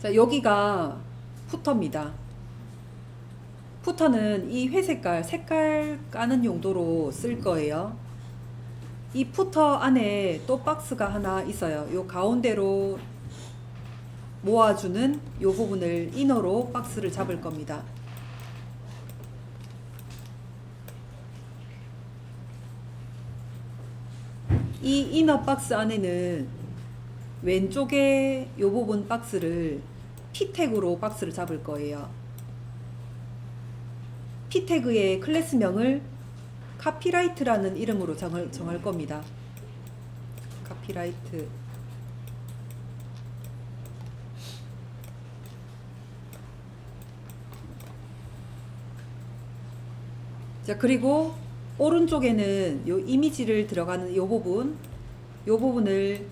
자, 여기가 푸터입니다. 푸터는 이 회색깔, 색깔 까는 용도로 쓸 거예요. 이 푸터 안에 또 박스가 하나 있어요. 요 가운데로 모아주는 요 부분을 이너로 박스를 잡을 겁니다. 이 이너 박스 안에는 왼쪽에 요 부분 박스를 P택으로 박스를 잡을 거예요. P태그의 클래스명을 카피라이트라는 이름으로 정할 겁니다. 카피라이트. 자, 그리고 오른쪽에는 요 이미지를 들어가는 요 부분을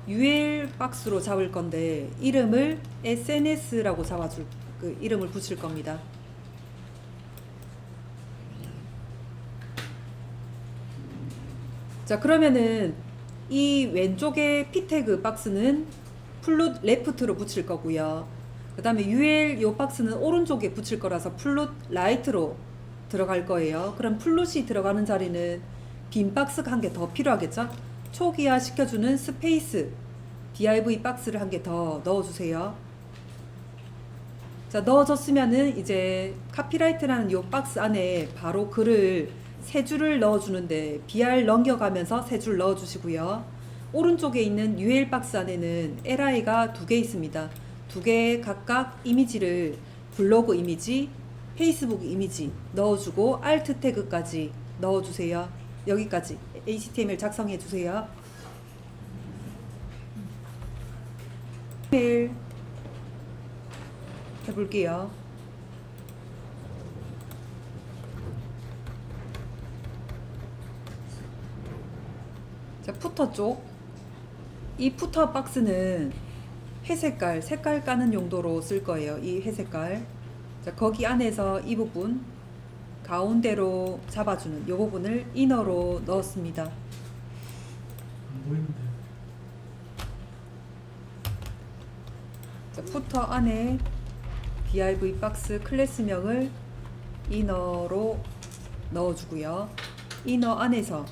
UL 박스로 잡을 건데 이름을 SNS라고 잡아줄 그 이름을 붙일 겁니다. 자, 그러면은 이 왼쪽에 P태그 박스는 플룻 레프트로 붙일 거고요. 그 다음에 UL 요 박스는 오른쪽에 붙일 거라서 플룻 라이트로 들어갈 거예요. 그럼 플룻이 들어가는 자리는 빈 박스가 한 개 더 필요하겠죠? 초기화 시켜주는 스페이스 div 박스를 한 개 더 넣어주세요. 자, 넣어줬으면은 이제 카피라이트라는 요 박스 안에 바로 글을 세 줄을 넣어주는데 BR 넘겨가면서 세 줄 넣어주시고요. 오른쪽에 있는 UL 박스 안에는 li가 두 개 있습니다. 두 개 각각 이미지를 블로그 이미지, 페이스북 이미지 넣어주고 Alt 태그까지 넣어주세요. 여기까지 HTML 작성해주세요. 메일 해볼게요. 자, 푸터 쪽. 이 푸터 박스는 회색깔, 색깔 까는 용도로 쓸 거예요. 이 회색깔. 자, 거기 안에서 이 부분 가운데로 잡아주는 이 부분을 이너로 넣었습니다. 안 보이는데. 자, 푸터 안에 div 박스 클래스명을 이너로 넣어주고요. 이너 안에서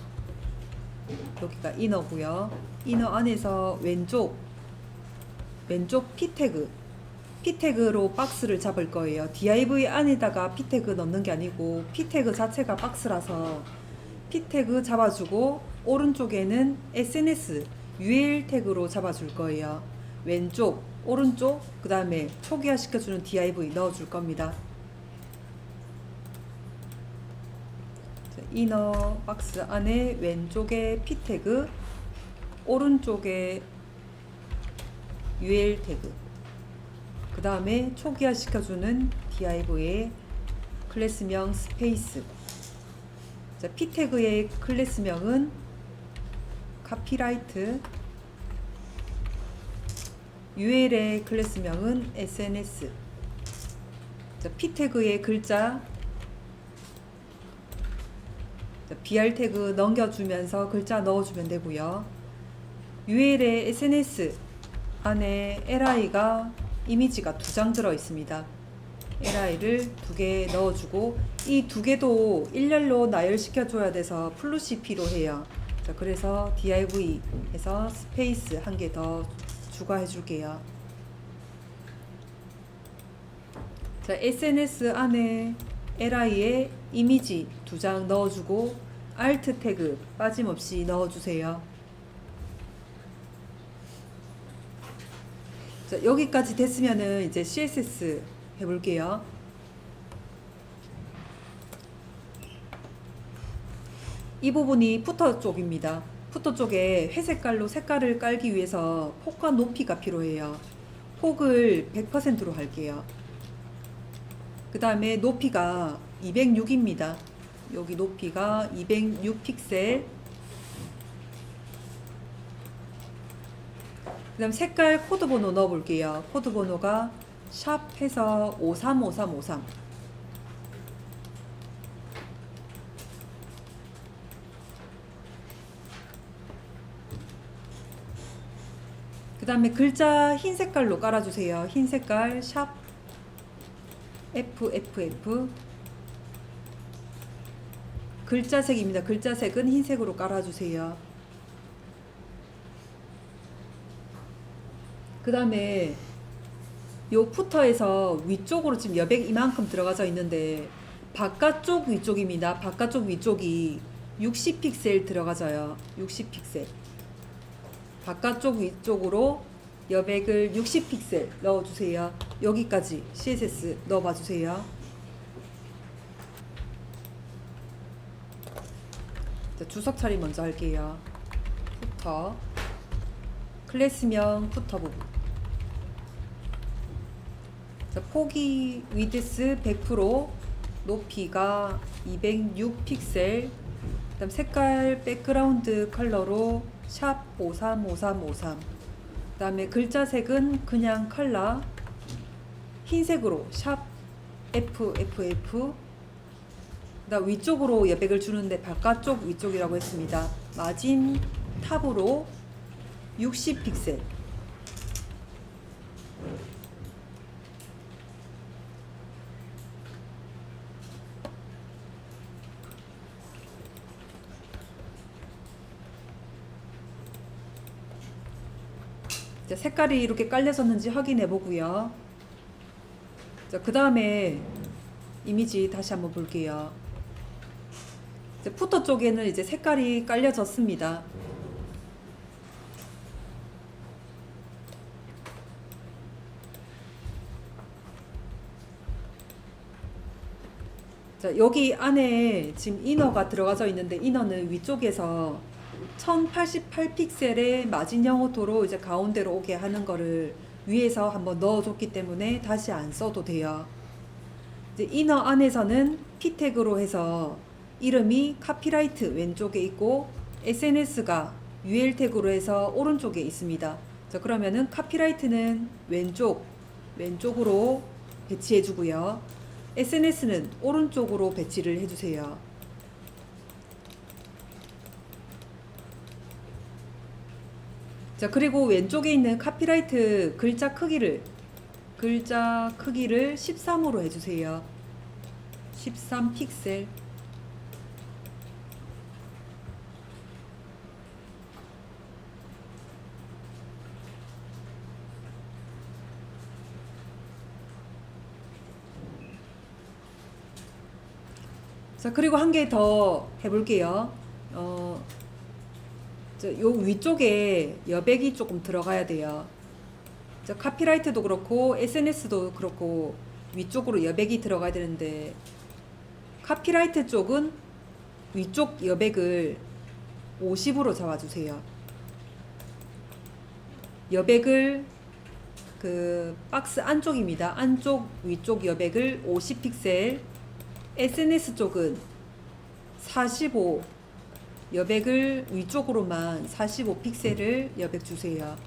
여기가 이너고요. 이너 안에서 왼쪽 P태그로 박스를 잡을 거예요. div 안에다가 P태그 넣는 게 아니고 P태그 자체가 박스라서 P태그 잡아주고 오른쪽에는 SNS UL 태그로 잡아줄 거예요. 왼쪽, 오른쪽, 그 다음에 초기화 시켜주는 div 넣어줄 겁니다. 이너 박스 안에 왼쪽에 P태그, 오른쪽에 UL 태그, 그 다음에 초기화 시켜주는 div의 클래스명 스페이스. 자, P태그의 클래스명은 카피라이트, UL의 클래스명은 SNS. 자, P태그의 글자, 자, BR 태그 넘겨주면서 글자 넣어주면 되고요. UL의 SNS 안에 li가 이미지가 두 장 들어 있습니다. li를 두 개 넣어주고 이 두 개도 일렬로 나열시켜 줘야 돼서 플룻이 필요해요. 자, 그래서 div 해서 스페이스 한 개 더 추가해 줄게요. 자, SNS 안에 li에 이미지 두 장 넣어주고 alt 태그 빠짐없이 넣어주세요. 자, 여기까지 됐으면은 이제 CSS 해볼게요. 이 부분이 푸터 쪽입니다. 푸터 쪽에 회색깔로 색깔을 깔기 위해서 폭과 높이가 필요해요. 폭을 100%로 할게요. 그 다음에 높이가 206입니다. 여기 높이가 206 픽셀. 그 다음 색깔 코드 번호 넣어 볼게요. 코드 번호가 샵 해서 535353. 그 다음에 글자 흰 색깔로 깔아주세요. 흰 색깔 샵 FFF. 글자색입니다. 글자색은 흰색으로 깔아주세요. 그 다음에 요 푸터에서 위쪽으로 지금 여백 이만큼 들어가져 있는데 바깥쪽 위쪽입니다. 바깥쪽 위쪽이 60픽셀 들어가져요. 60픽셀. 바깥쪽 위쪽으로 여백을 60픽셀 넣어주세요. 여기까지 CSS 넣어봐주세요. 자, 주석 처리 먼저 할게요. 푸터. 클래스명 푸터 부분. 자, 폭이 위드스 100%, 높이가 206픽셀. 그다음 색깔 백그라운드 컬러로 샵 535353. 그다음에 글자색은 그냥 컬러 흰색으로 샵 FFF. 그다음 위쪽으로 여백을 주는데 바깥쪽 위쪽이라고 했습니다. 마진 탑으로 60픽셀. 자, 색깔이 이렇게 깔려졌는지 확인해 보고요. 자, 그 다음에 이미지 다시 한번 볼게요. 이제 푸터 쪽에는 이제 색깔이 깔려졌습니다. 자, 여기 안에 지금 이너가 들어가져 있는데 이너는 위쪽에서 1088픽셀의 마진 영어토로 이제 가운데로 오게 하는 거를 위에서 한번 넣어줬기 때문에 다시 안 써도 돼요. 이제 이너 안에서는 P 태그로 해서 이름이 카피라이트 왼쪽에 있고 SNS가 UL 태그로 해서 오른쪽에 있습니다. 자, 그러면은 카피라이트는 왼쪽으로 배치해 주고요. SNS는 오른쪽으로 배치를 해주세요. 자, 그리고 왼쪽에 있는 카피라이트 글자 크기를 13으로 해주세요. 13픽셀. 자, 그리고 한 개 더 해볼게요. 요 위쪽에 여백이 조금 들어가야 돼요. 자, 카피라이트도 그렇고 SNS도 그렇고 위쪽으로 여백이 들어가야 되는데 카피라이트 쪽은 위쪽 여백을 50으로 잡아주세요. 여백을 그 박스 안쪽입니다. 안쪽 위쪽 여백을 50픽셀. SNS 쪽은 45, 여백을 위쪽으로만 45픽셀을 여백 주세요.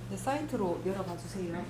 네, 사이트로 열어봐 주세요.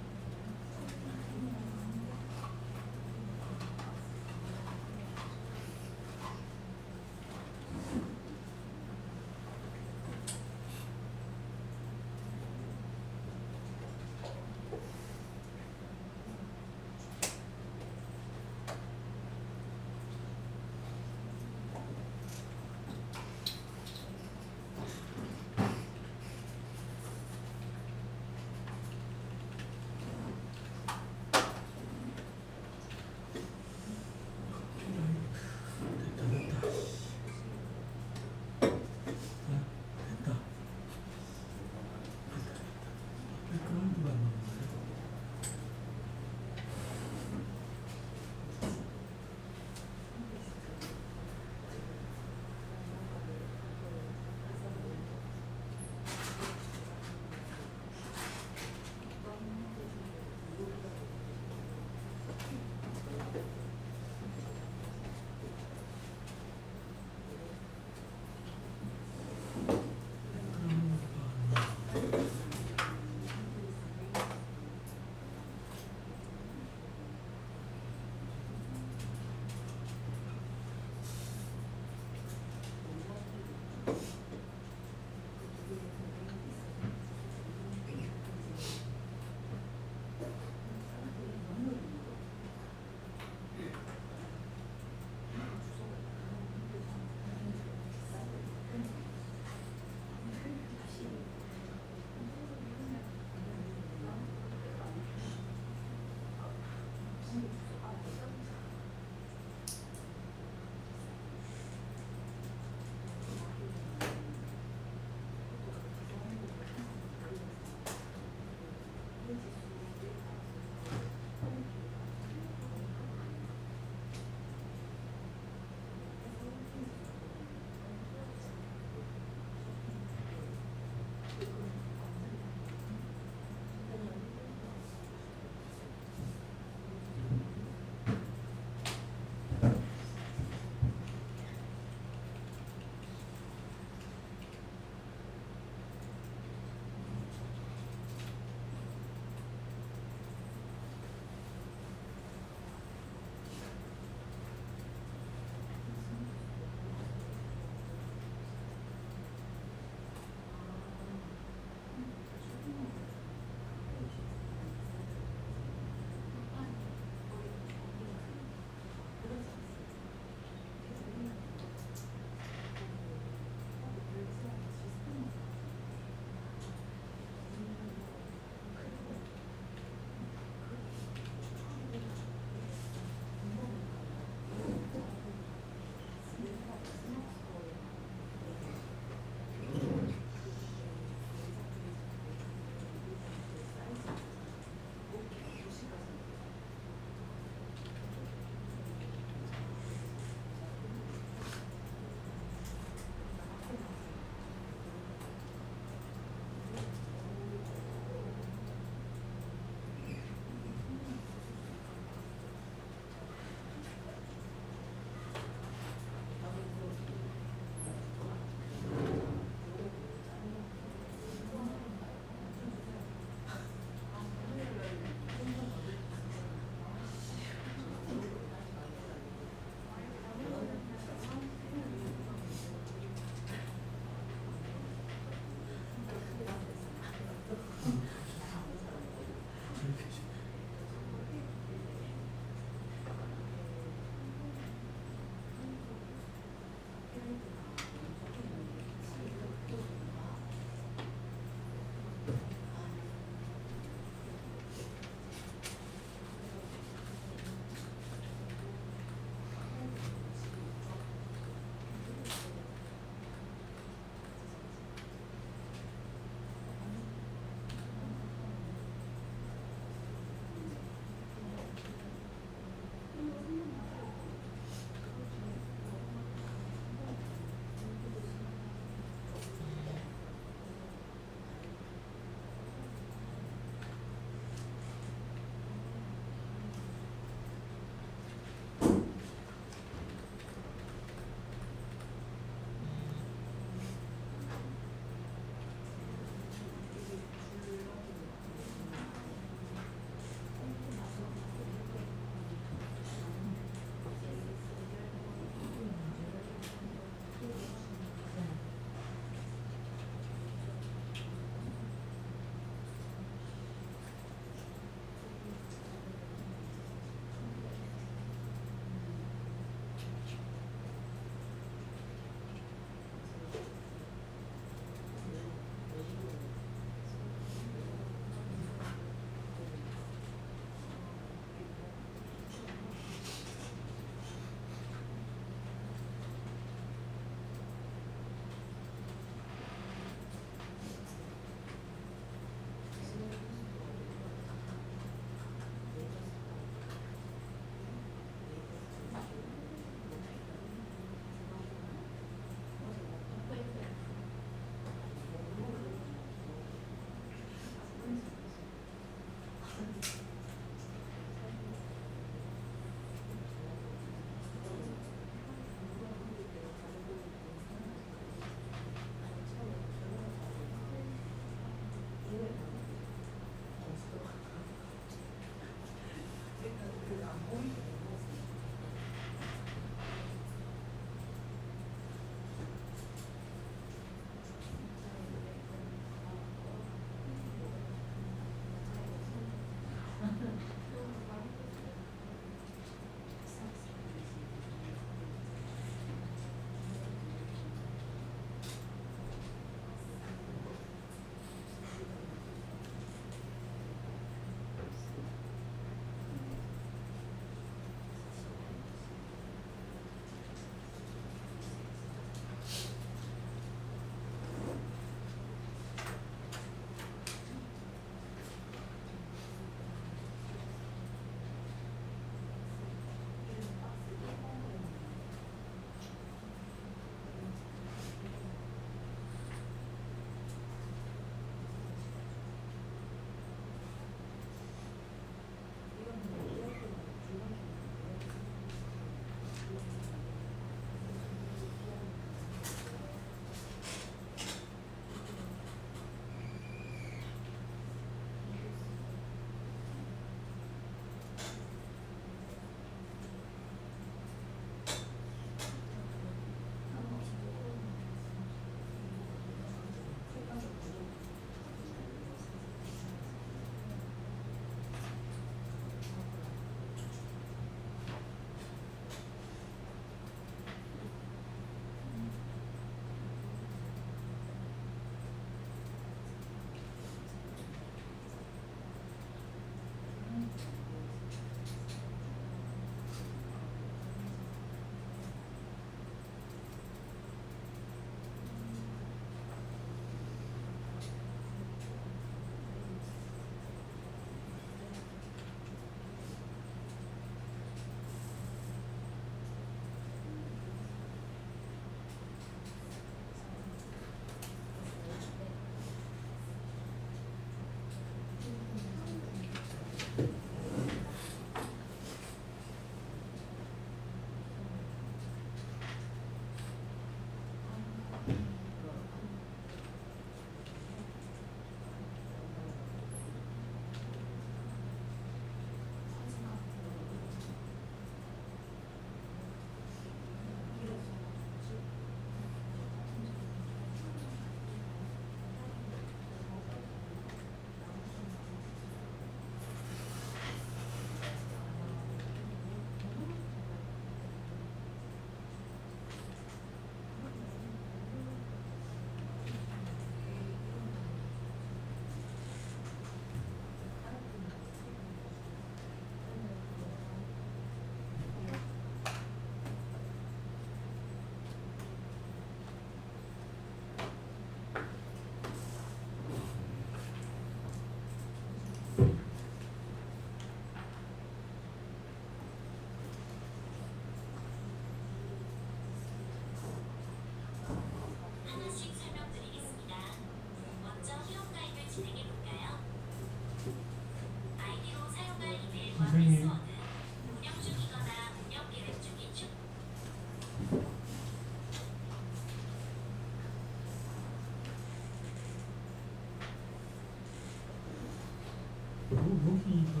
여기가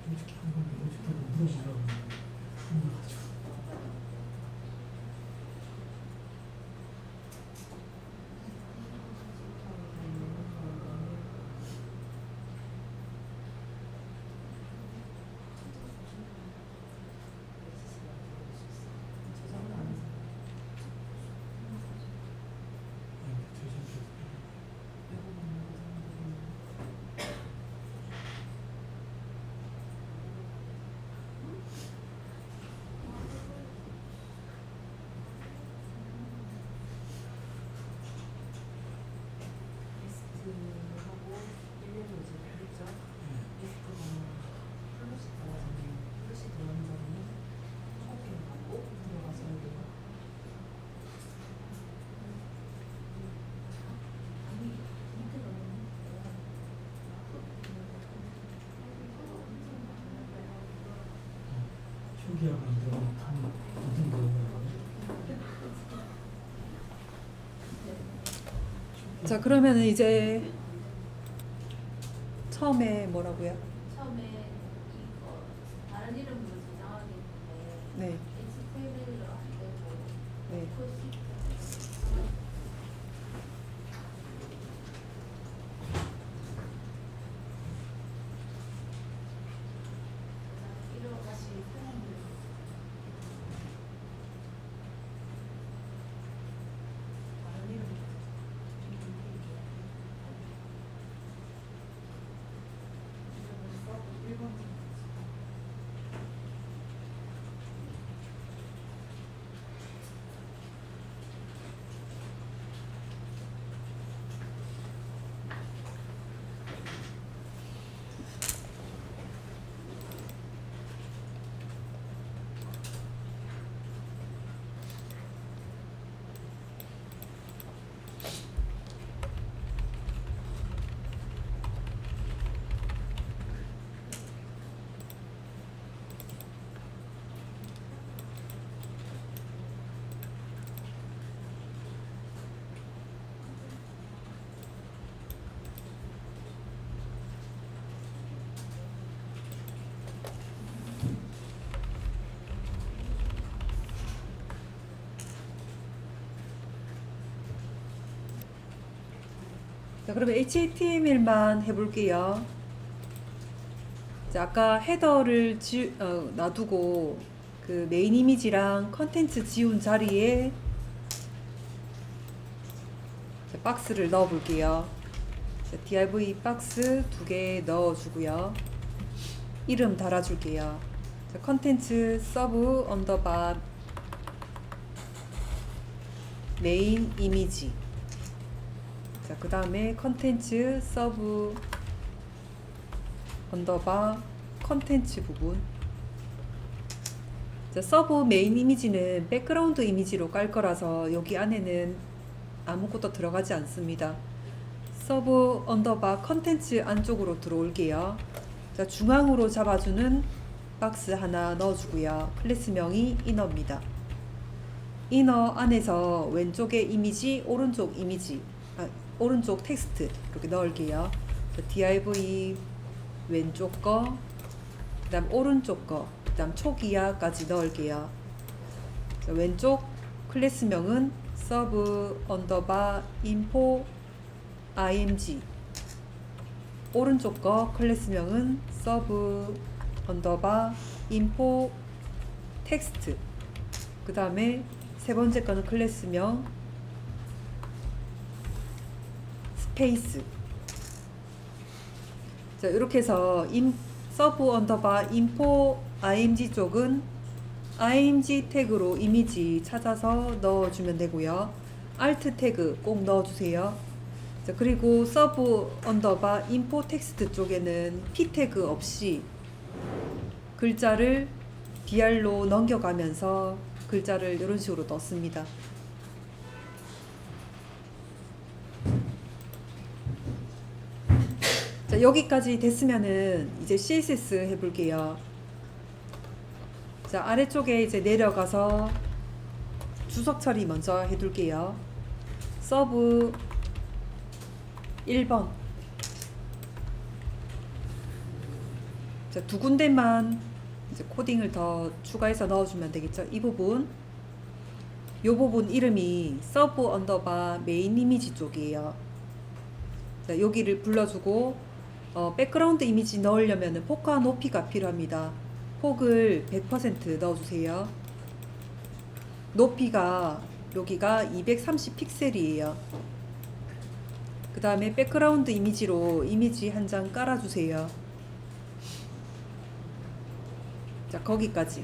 솔직히 한번 어저께도 물어보라고 물어가지고 하고 1년도 이제 했죠. 리스트가 플러시 들어가잖아요. 플러시 들어가는 사람은 초기에 꼭 들어가서야 돼요. 아니, 밑에가 초기화가 안 되면 모든 거예요. 자, 그러면은 이제 처음에 뭐라고요? 처음에 이거 다른 이름으로 저장하기 때문에 네. HTML로 안 되고 네. 이로 다시 사용을 다른 이름으로 자, 그러면 HTML만 해볼게요. 자, 아까 헤더를 놔두고 그 메인 이미지랑 컨텐츠 지운 자리에 자, 박스를 넣어 볼게요. 자, div 박스 2개 넣어주고요. 이름 달아줄게요. 자, 컨텐츠 서브 언더바 메인 이미지. 자, 그 다음에 컨텐츠 서브 언더바 컨텐츠 부분. 자, 서브 메인 이미지는 백그라운드 이미지로 깔 거라서 여기 안에는 아무것도 들어가지 않습니다. 서브 언더바 컨텐츠 안쪽으로 들어올게요. 자, 중앙으로 잡아주는 박스 하나 넣어주고요. 클래스명이 이너입니다. 이너 안에서 왼쪽에 이미지, 오른쪽 이미지, 오른쪽 텍스트 이렇게 넣을게요. 자, div 왼쪽 거, 그 다음 오른쪽 거, 그 다음 초기화까지 넣을게요. 자, 왼쪽 클래스명은 서브 언더바 인포 img, 오른쪽 거 클래스명은 서브 언더바 인포 텍스트, 그 다음에 세 번째 거는 클래스명 스페이스. 자, 이렇게 해서 서브 언더바 인포 img 쪽은 img 태그로 이미지 찾아서 넣어주면 되고요. alt 태그 꼭 넣어주세요. 자, 그리고 서브 언더바 인포 텍스트 쪽에는 p 태그 없이 글자를 br로 넘겨가면서 글자를 이런 식으로 넣습니다. 자, 여기까지 됐으면은 이제 CSS 해볼게요. 자, 아래쪽에 이제 내려가서 주석 처리 먼저 해둘게요. 서브 1번. 자, 두 군데만 이제 코딩을 더 추가해서 넣어주면 되겠죠. 이 부분, 요 부분 이름이 서브 언더바 메인 이미지 쪽이에요. 자, 여기를 불러주고 백그라운드 이미지 넣으려면 폭과 높이가 필요합니다. 폭을 100% 넣어주세요. 높이가 여기가 230 픽셀이에요. 그 다음에 백그라운드 이미지로 이미지 한 장 깔아주세요. 자, 거기까지.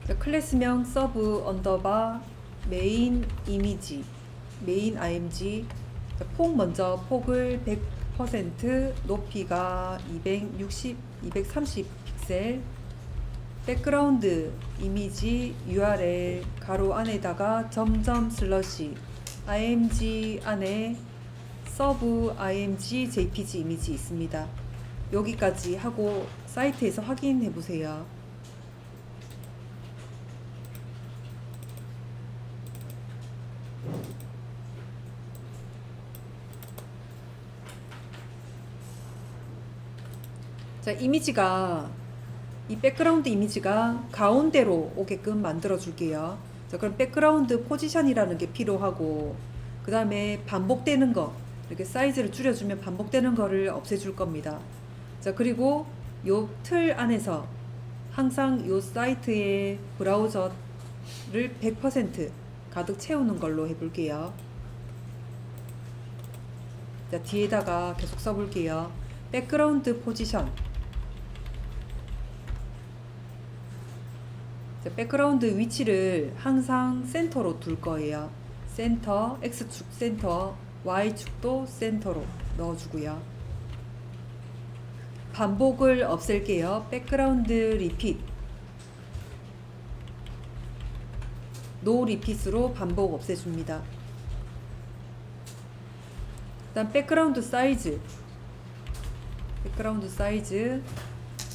자, 클래스명 서브 언더바 메인 이미지, 메인 img. 자, 폭 먼저 폭을 100%, 높이가 230 픽셀. 백그라운드 이미지 URL 가로 안에다가 점점 슬러시 img 안에 서브 img jpg 이미지 있습니다. 여기까지 하고 사이트에서 확인해 보세요. 자, 이미지가 이 백그라운드 이미지가 가운데로 오게끔 만들어 줄게요. 자, 그럼 백그라운드 포지션이라는 게 필요하고, 그 다음에 반복되는 거, 이렇게 사이즈를 줄여주면 반복되는 거를 없애줄 겁니다. 자, 그리고 요 틀 안에서 항상 요 사이트의 브라우저를 100% 가득 채우는 걸로 해볼게요. 자, 뒤에다가 계속 써볼게요. 백그라운드 포지션. 자, 백그라운드 위치를 항상 센터로 둘 거예요. 센터, X축 센터, Y축도 센터로 넣어주고요. 반복을 없앨게요. 백그라운드 리핏. 노 리핏으로 반복 없애줍니다. 일단 백그라운드 사이즈. 백그라운드 사이즈.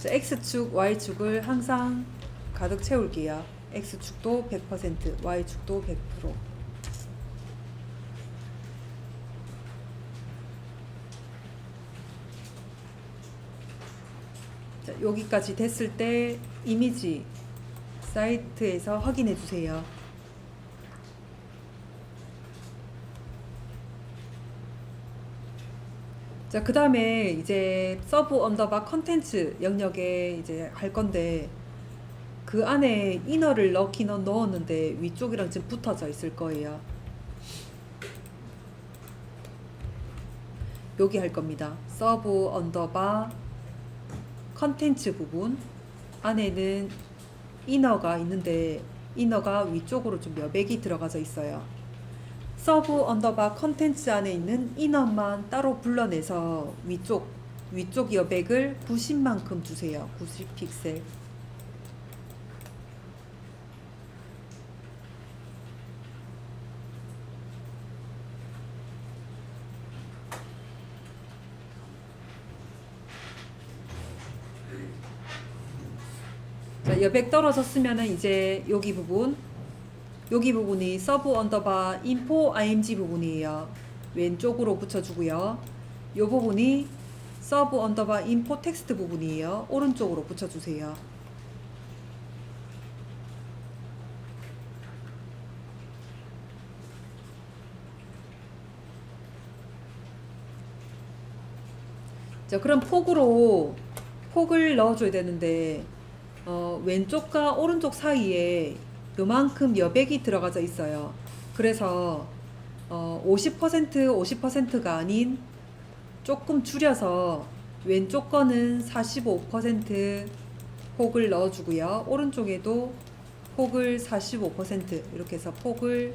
자, X축, Y축을 항상 가득 채울게요. X축도 100%, Y축도 100%. 자, 여기까지 됐을 때 이미지 사이트에서 확인해 주세요. 자, 그 다음에 이제 서브 언더바 컨텐츠 영역에 이제 할 건데, 그 안에 이너를 넣기는 넣었는데 위쪽이랑 지금 붙어져 있을 거예요. 여기 할 겁니다. 서브 언더바 컨텐츠 부분 안에는 이너가 있는데 이너가 위쪽으로 좀 여백이 들어가져 있어요. 서브 언더바 컨텐츠 안에 있는 이너만 따로 불러내서 위쪽 여백을 90만큼 주세요. 90 픽셀. 자, 여백 떨어졌으면은 이제 여기 부분이 서브 언더바 인포 img 부분이에요. 왼쪽으로 붙여주고요. 이 부분이 서브 언더바 인포 텍스트 부분이에요. 오른쪽으로 붙여주세요. 자, 그럼 폭을 넣어줘야 되는데 왼쪽과 오른쪽 사이에 요만큼 여백이 들어가져 있어요. 그래서 50%가 아닌 조금 줄여서 왼쪽 거는 45% 폭을 넣어주고요. 오른쪽에도 폭을 45% 이렇게 해서 폭을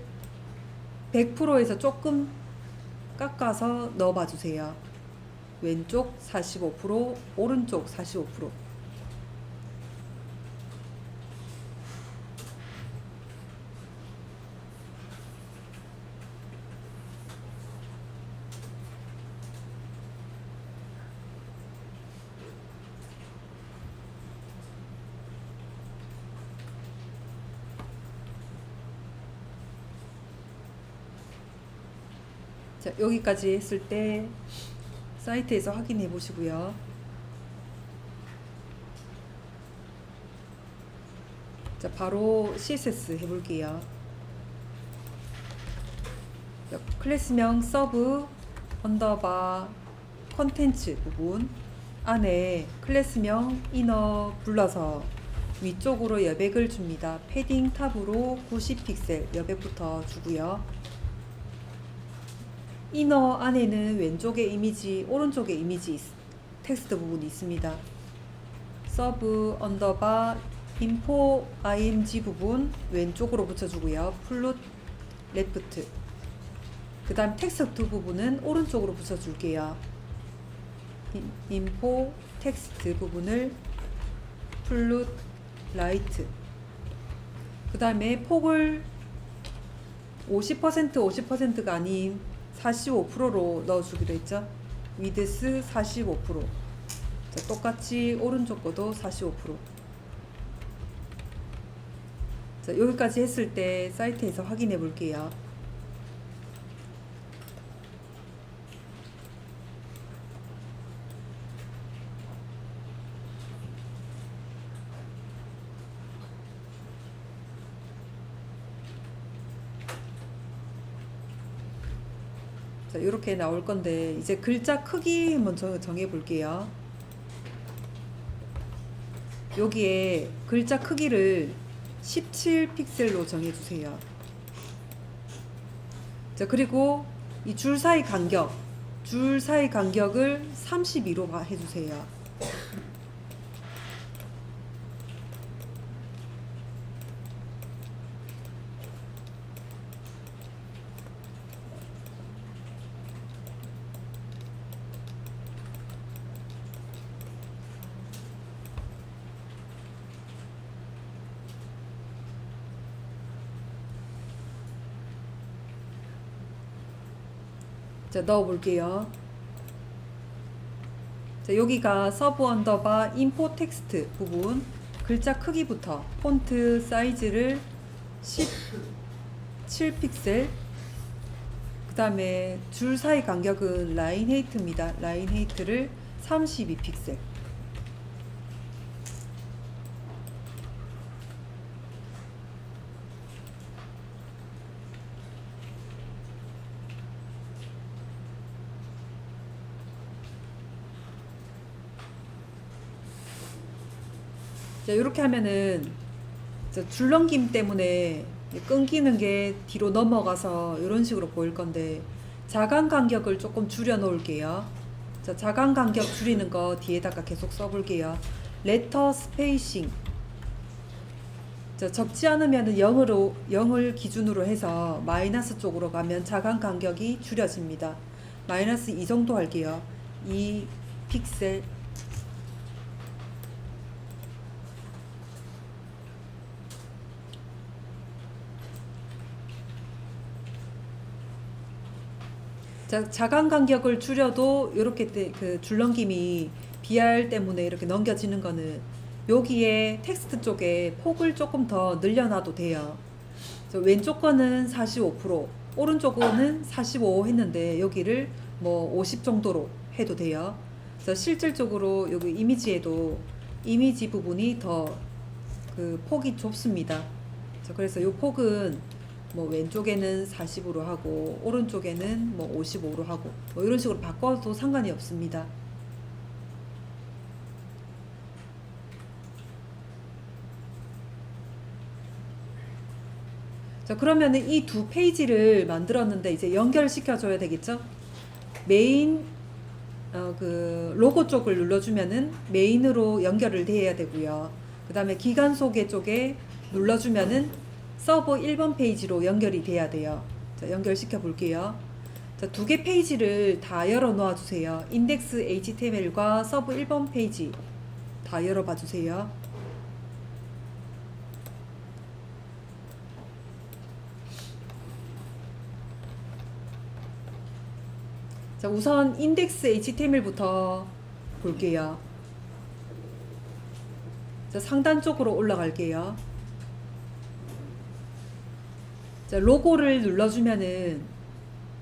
100%에서 조금 깎아서 넣어봐 주세요. 왼쪽 45%, 오른쪽 45%. 자, 여기까지 했을 때 사이트에서 확인해 보시고요. 자, 바로 CSS 해볼게요. 자, 클래스명 서브 언더바 컨텐츠 부분 안에 클래스명 이너 불러서 위쪽으로 여백을 줍니다. 패딩 탑으로 90픽셀 여백부터 주고요. 이너 안에는 왼쪽에 이미지, 오른쪽에 이미지 텍스트 부분이 있습니다. 서브 언더바 인포 img 부분 왼쪽으로 붙여주고요. 플룻 레프트. 그 다음 텍스트 부분은 오른쪽으로 붙여줄게요. 인포 텍스트 부분을 플룻 라이트. 그 다음에 폭을 50%가 아닌 45%로 넣어주기로 했죠. 위드스 45%. 자, 똑같이 오른쪽 거도 45%. 자, 여기까지 했을 때 사이트에서 확인해 볼게요. 자, 이렇게 나올 건데 이제 글자 크기 한번 정해 볼게요. 여기에 글자 크기를 17픽셀로 정해 주세요. 자, 그리고 이 줄 사이 간격을 32로 해 주세요. 자, 넣어 볼게요. 자, 여기가 서브 언더바 인포 텍스트 부분 글자 크기부터 폰트 사이즈를 17픽셀, 그 다음에 줄 사이 간격은 라인 헤이트입니다. 라인 헤이트를 32픽셀. 자, 이렇게 하면은 줄넘김 때문에 끊기는 게 뒤로 넘어가서 이런 식으로 보일 건데 자간 간격을 조금 줄여 놓을게요. 자, 자간 간격 줄이는 거 뒤에다가 계속 써볼게요. 레터 스페이싱. 자, 적지 않으면 0을 기준으로 해서 마이너스 쪽으로 가면 자간 간격이 줄여집니다. 마이너스 2 정도 할게요. 2 픽셀. 자, 자간 간격을 줄여도 이렇게 그 줄넘김이 BR 때문에 이렇게 넘겨지는 거는 여기에 텍스트 쪽에 폭을 조금 더 늘려놔도 돼요. 왼쪽 거는 45%, 오른쪽 거는 45 했는데 여기를 뭐 50 정도로 해도 돼요. 그래서 실질적으로 여기 이미지에도 이미지 부분이 더 그 폭이 좁습니다. 자, 그래서 이 폭은 뭐 왼쪽에는 40으로 하고 오른쪽에는 뭐 55로 하고 뭐 이런 식으로 바꿔도 상관이 없습니다. 자, 그러면은 이 두 페이지를 만들었는데 이제 연결시켜 줘야 되겠죠? 메인 그 로고 쪽을 눌러주면은 메인으로 연결을 돼야 되고요. 그 다음에 기간 소개 쪽에 눌러주면은 서버 1번 페이지로 연결이 돼야 돼요. 자, 연결시켜 볼게요. 자, 두 개 페이지를 다 열어 놓아 주세요. 인덱스 HTML과 서브 1번 페이지 다 열어 봐 주세요. 자, 우선 인덱스 HTML부터 볼게요. 자, 상단 쪽으로 올라갈게요. 자, 로고를 눌러주면은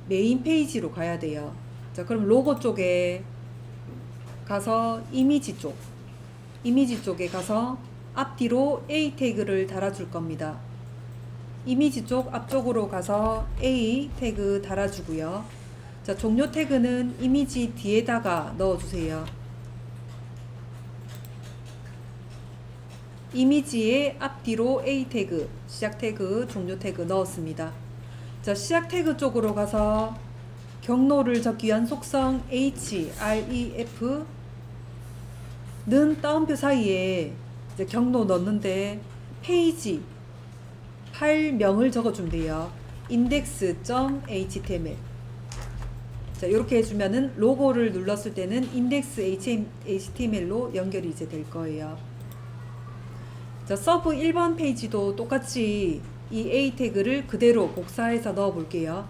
메인 페이지로 가야 돼요. 자, 그럼 로고 쪽에 가서 이미지 쪽에 가서 앞뒤로 A 태그를 달아줄 겁니다. 이미지 쪽 앞쪽으로 가서 A 태그 달아주고요. 자, 종료 태그는 이미지 뒤에다가 넣어주세요. 이미지의 앞뒤로 A 태그, 시작 태그, 종료 태그 넣었습니다. 자, 시작 태그 쪽으로 가서 경로를 적기 위한 속성 href 는 따옴표 사이에 이제 경로 넣는데 페이지 파일명을 적어주면 돼요. index.html. 자, 이렇게 해주면은 로고를 눌렀을 때는 index.html로 연결이 이제 될 거예요. 자, 서브 1번 페이지도 똑같이 이 A 태그를 그대로 복사해서 넣어 볼게요.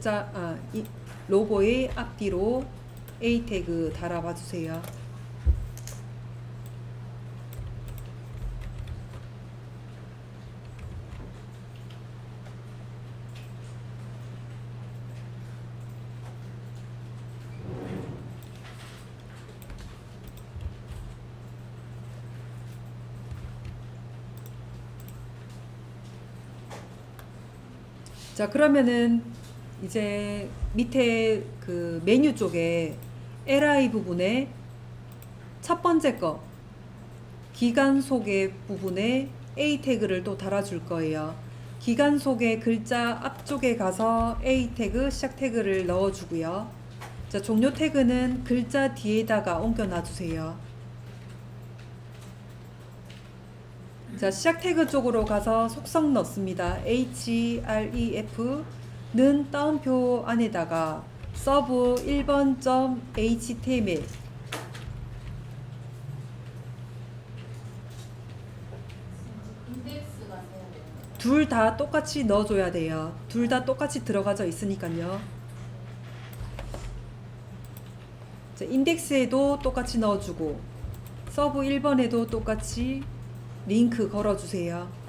자, 이 로고의 앞뒤로 A 태그 달아봐 주세요. 자, 그러면은 이제 밑에 그 메뉴 쪽에 li 부분에 첫 번째 거 기간 소개 부분에 A 태그를 또 달아줄 거예요. 기간 소개 글자 앞쪽에 가서 A 태그, 시작 태그를 넣어주고요. 자, 종료 태그는 글자 뒤에다가 옮겨 놔주세요. 자, 시작 태그 쪽으로 가서 속성 넣습니다. href 는 따옴표 안에다가 서브 1번.html 인덱스가 돼야 되는 둘 다 똑같이 넣어줘야 돼요. 둘 다 똑같이 들어가져 있으니까요. 자, 인덱스에도 똑같이 넣어주고 서브 1번에도 똑같이 링크 걸어주세요.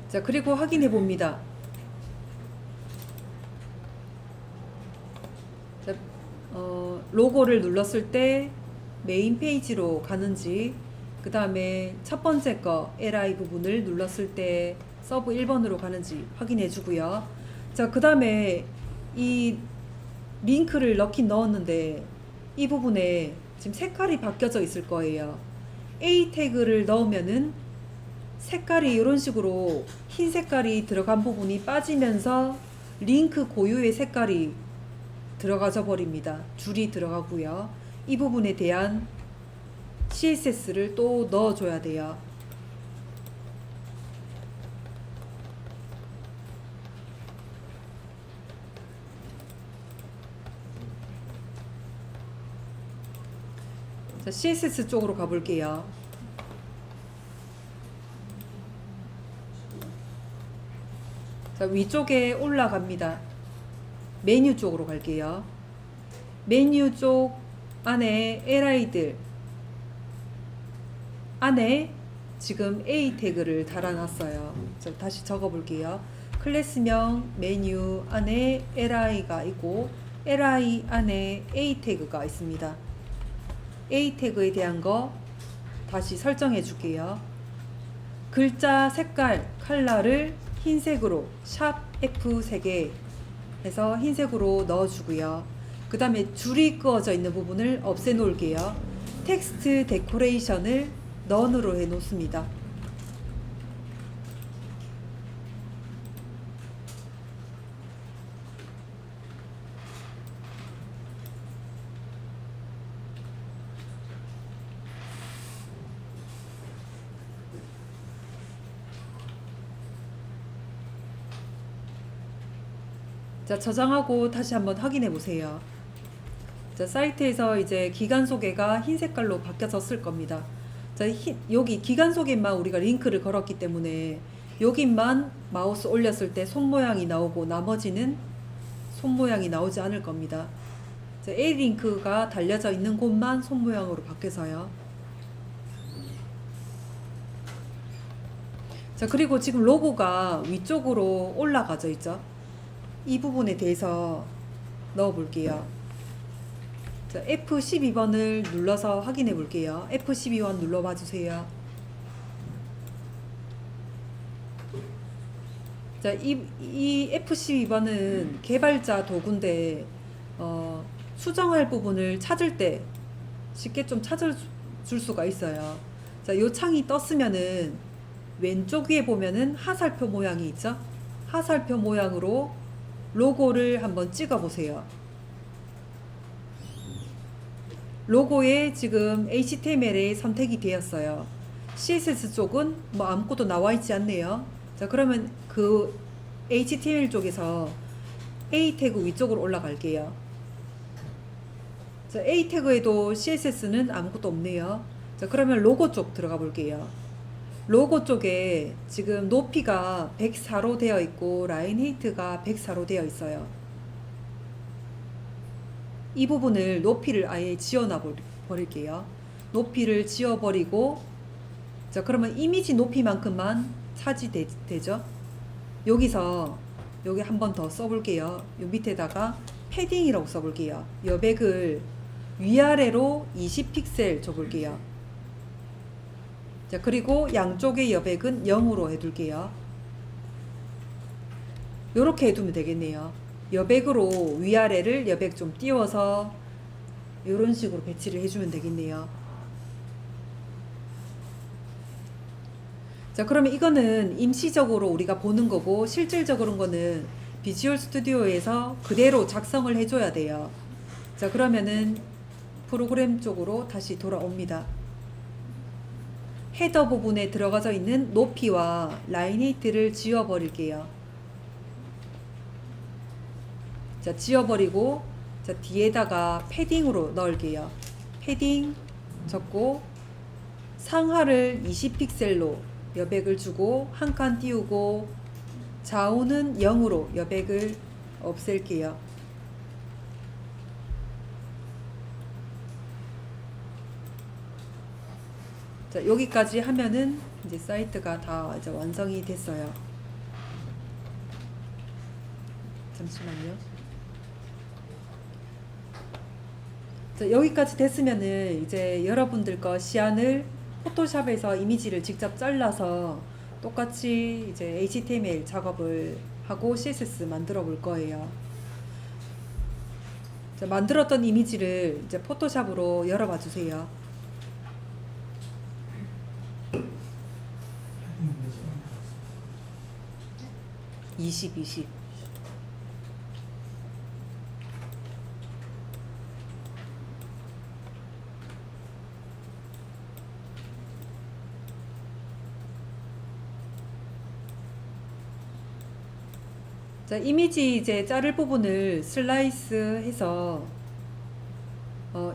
자, 그리고 확인해 봅니다. 자, 로고를 눌렀을 때 메인 페이지로 가는지, 그 다음에 첫 번째 거 li 부분을 눌렀을 때 서브 1번으로 가는지 확인해 주고요. 자, 그 다음에 이 링크를 넣긴 넣었는데 이 부분에 지금 색깔이 바뀌어져 있을 거예요. A 태그를 넣으면은 색깔이 이런 식으로 흰 색깔이 들어간 부분이 빠지면서 링크 고유의 색깔이 들어가져 버립니다. 줄이 들어가고요. 이 부분에 대한 CSS를 또 넣어줘야 돼요. 자, CSS 쪽으로 가볼게요. 자, 위쪽에 올라갑니다. 메뉴 쪽으로 갈게요. 메뉴 쪽 안에 li들 안에 지금 A 태그를 달아놨어요. 자, 다시 적어볼게요. 클래스명 메뉴 안에 li가 있고 li 안에 A 태그가 있습니다. A 태그에 대한 거 다시 설정해 줄게요. 글자 색깔 컬러를 흰색으로 샵 F 3개 해서 흰색으로 넣어주고요. 그 다음에 줄이 그어져 있는 부분을 없애 놓을게요. 텍스트 데코레이션을 넌으로 해 놓습니다. 자, 저장하고 다시 한번 확인해 보세요. 자, 사이트에서 이제 기간 소개가 흰 색깔로 바뀌어졌을 겁니다. 자, 여기 기간 소개만 우리가 링크를 걸었기 때문에 여기만 마우스 올렸을 때 손 모양이 나오고 나머지는 손 모양이 나오지 않을 겁니다. A링크가 달려져 있는 곳만 손 모양으로 바뀌어서요. 자, 그리고 지금 로고가 위쪽으로 올라가져 있죠. 이 부분에 대해서 넣어 볼게요. 자, F12번을 눌러서 확인해 볼게요. F12번 눌러 봐 주세요. 자, 이 F12번은 개발자 도구인데 수정할 부분을 찾을 때 쉽게 좀 찾을 수가 있어요. 자, 요 창이 떴으면은 왼쪽 위에 보면은 하살표 모양이 있죠? 하살표 모양으로 로고를 한번 찍어 보세요. 로고에 지금 HTML에 선택이 되었어요. CSS 쪽은 뭐 아무것도 나와 있지 않네요. 자, 그러면 그 HTML 쪽에서 A 태그 위쪽으로 올라갈게요. 자, A 태그에도 CSS는 아무것도 없네요. 자, 그러면 로고 쪽 들어가 볼게요. 로고 쪽에 지금 높이가 104로 되어 있고 라인 헤이트가 104로 되어 있어요. 이 부분을 높이를 아예 지워놔 버릴게요. 높이를 지워버리고, 자, 그러면 이미지 높이만큼만 차지되죠. 여기서 여기 한 번 더 써볼게요. 요 밑에다가 패딩이라고 써볼게요. 여백을 위아래로 20픽셀 줘볼게요. 자, 그리고 양쪽의 여백은 0으로 해둘게요. 요렇게 해두면 되겠네요. 여백으로 위아래를 여백 좀 띄워서 요런 식으로 배치를 해주면 되겠네요. 자, 그러면 이거는 임시적으로 우리가 보는 거고 실질적으로는 거는 비주얼 스튜디오에서 그대로 작성을 해줘야 돼요. 자, 그러면은 프로그램 쪽으로 다시 돌아옵니다. 헤더 부분에 들어가져 있는 높이와 라인 헤이트를 지워버릴게요. 자, 지워버리고, 자, 뒤에다가 패딩으로 넣을게요. 패딩 적고 상하를 20픽셀로 여백을 주고 한 칸 띄우고 좌우는 0으로 여백을 없앨게요. 자, 여기까지 하면은 이제 사이트가 다 이제 완성이 됐어요. 잠시만요. 자, 여기까지 됐으면은 이제 여러분들 거 시안을 포토샵에서 이미지를 직접 잘라서 똑같이 이제 HTML 작업을 하고 CSS 만들어 볼 거예요. 자, 만들었던 이미지를 이제 포토샵으로 열어봐 주세요. 패딩 몇 시간 20. 자, 이미지 이제 자를 부분을 슬라이스 해서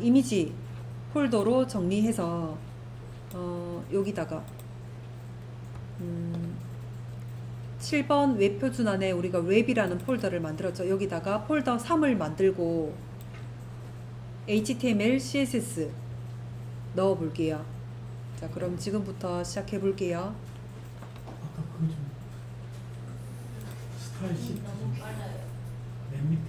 이미지 폴더로 정리해서 여기다가 7번 웹 표준 안에 우리가 웹이라는 폴더를 만들었죠. 여기다가 폴더 3을 만들고 HTML, CSS 넣어 볼게요. 자, 그럼 지금부터 시작해 볼게요. 아까 그거 좀 스타일 시트 너무 빨라요. 맨 밑에